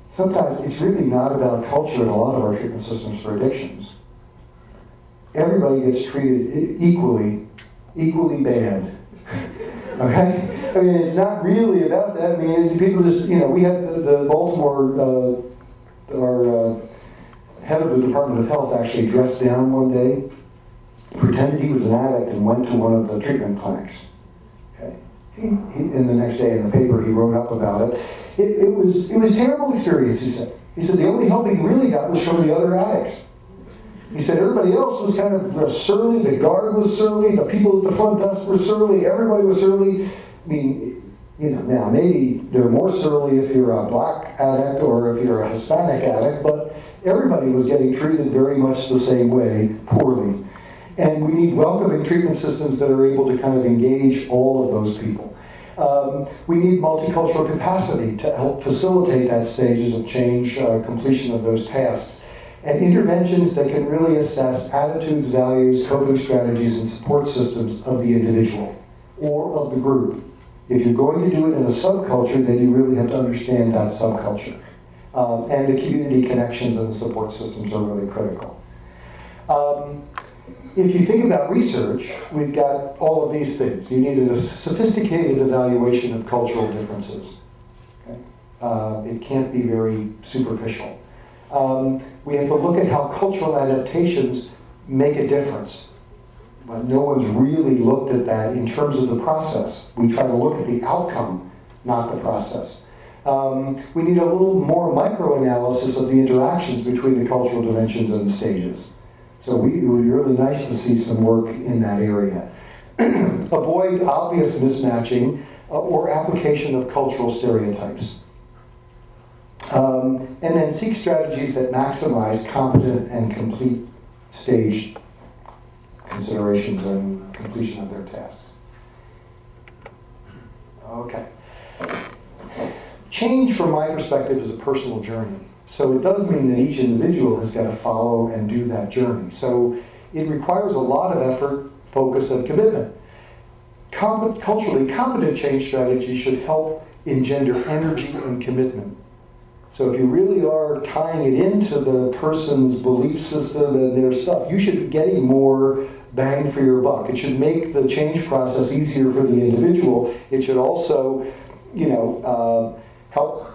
sometimes it's really not about culture in a lot of our treatment systems for addictions. Everybody gets treated equally bad. Okay? I mean, it's not really about that. I mean, people just, you know, we had the Baltimore, our head of the Department of Health actually dressed down one day, pretended he was an addict, and went to one of the treatment clinics. Okay? And the next day in the paper, he wrote up about it. It was a terrible experience, he said. He said the only help he really got was from the other addicts. He said everybody else was kind of surly, the guard was surly, the people at the front desk were surly, everybody was surly. I mean, you know, now maybe they're more surly if you're a black addict or if you're a Hispanic addict, but everybody was getting treated very much the same way, poorly. And we need welcoming treatment systems that are able to kind of engage all of those people. We need multicultural capacity to help facilitate that stages of change, completion of those tasks. And interventions that can really assess attitudes, values, coping strategies, and support systems of the individual or of the group. If you're going to do it in a subculture, then you really have to understand that subculture. And the community connections and the support systems are really critical. If you think about research, we've got all of these things. You need a sophisticated evaluation of cultural differences. It can't be very superficial. We have to look at how cultural adaptations make a difference. But no one's really looked at that in terms of the process. We try to look at the outcome, not the process. We need a little more micro-analysis of the interactions between the cultural dimensions and the stages. So it would be really nice to see some work in that area. Avoid obvious mismatching or application of cultural stereotypes. And then seek strategies that maximize competent and complete stage considerations and completion of their tasks. Okay. Change, from my perspective, is a personal journey. So it does mean that each individual has got to follow and do that journey. So it requires a lot of effort, focus, and commitment. Culturally competent change strategies should help engender energy and commitment. So if you really are tying it into the person's belief system and their stuff, you should be getting more bang for your buck. It should make the change process easier for the individual. It should also, help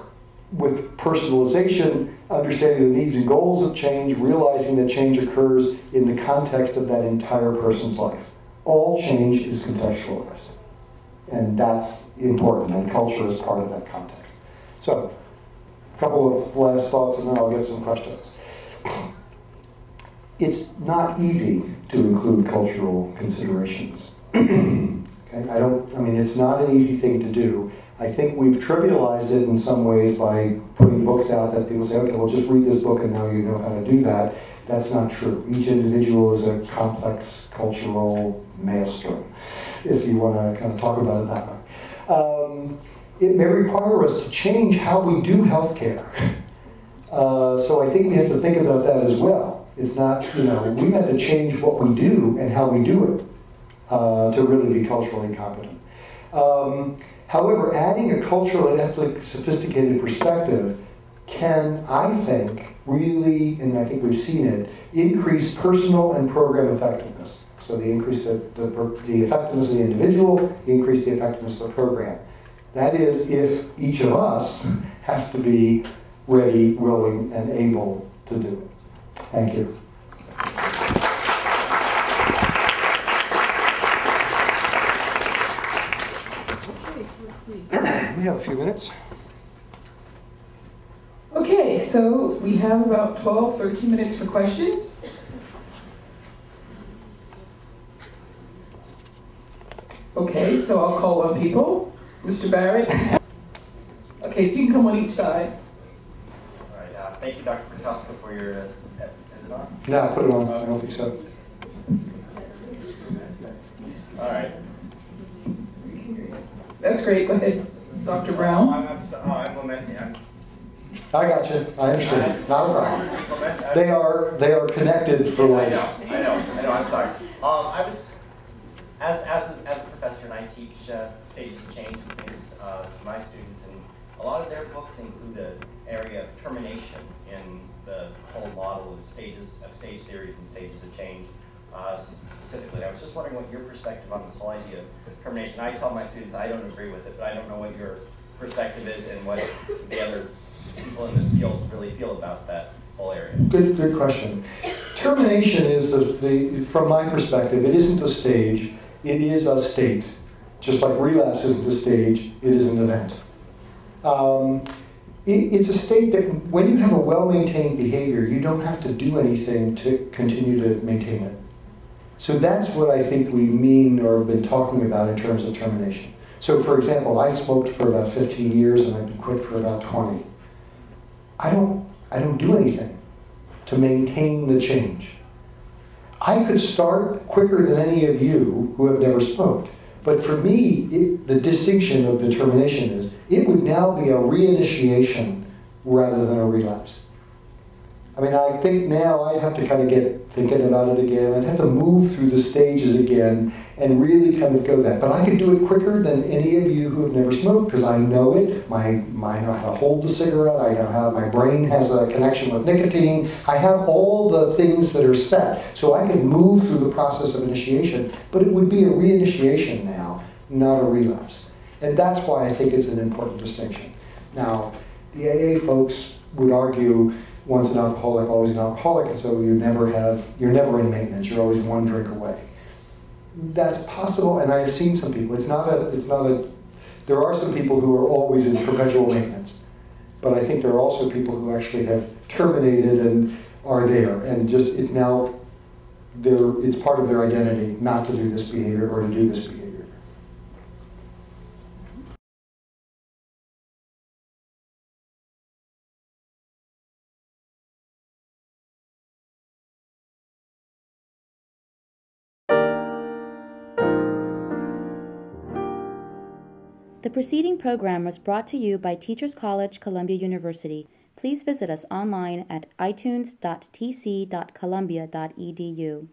with personalization, understanding the needs and goals of change, realizing that change occurs in the context of that entire person's life. All change is contextualized. And that's important, and culture is part of that context. So, a couple of last thoughts, and then I'll get some questions. It's not easy to include cultural considerations. Okay? It's not an easy thing to do. I think we've trivialized it in some ways by putting books out that people say, okay, well, just read this book and now you know how to do that. That's not true. Each individual is a complex cultural maelstrom, if you want to kind of talk about it that way. It may require us to change how we do healthcare. So I think we have to think about that as well. It's not, we have to change what we do and how we do it to really be culturally competent. However, adding a cultural and ethnic sophisticated perspective can, I think, really, and I think we've seen it, increase personal and program effectiveness. So they increase the effectiveness of the individual, increase the effectiveness of the program. That is, if each of us has to be ready, willing, and able to do it. Thank you. We have a few minutes. Okay, so we have about 12, 13 minutes for questions. Okay, so I'll call on people. Mr. Barrett. Okay, so you can come on each side. All right, thank you, Dr. Kokoska, for your, is it on? No, put it on. I don't think so. All right. That's great. Go ahead, Dr. Brown. I'm lamenting. I got you. I understand. Not a problem. They are connected for life. I know. I'm sorry. I was as a professor, and I teach stages of change and things to my students, and a lot of their books include an area of termination in the whole model of stages of stage theories and stages of change. Specifically, I was just wondering what your perspective on this whole idea of termination. I tell my students I don't agree with it, but I don't know what your perspective is and what the other people in this field really feel about that whole area. Good question. Termination is, from my perspective, it isn't a stage, it is a state. Just like relapse isn't a stage, it is an event. It's a state that when you have a well-maintained behavior, you don't have to do anything to continue to maintain it. So that's what I think we mean or have been talking about in terms of termination. So for example, I smoked for about 15 years and I've been quit for about 20. I don't do anything to maintain the change. I could start quicker than any of you who have never smoked. But for me, the distinction of the termination is it would now be a reinitiation rather than a relapse. I mean, I think now I'd have to kind of get thinking about it again. I'd have to move through the stages again and really kind of go that. But I could do it quicker than any of you who have never smoked because I know it. I know how to hold the cigarette. I know how my brain has a connection with nicotine. I have all the things that are set. So I can move through the process of initiation. But it would be a reinitiation now, not a relapse. And that's why I think it's an important distinction. Now, The AA folks would argue once an alcoholic, always an alcoholic, and so you're never in maintenance, you're always one drink away. That's possible, and I have seen some people. There are some people who are always in perpetual maintenance, but I think there are also people who actually have terminated and are there, and just it's part of their identity not to do this behavior or to do this behavior. The preceding program was brought to you by Teachers College, Columbia University. Please visit us online at itunes.tc.columbia.edu.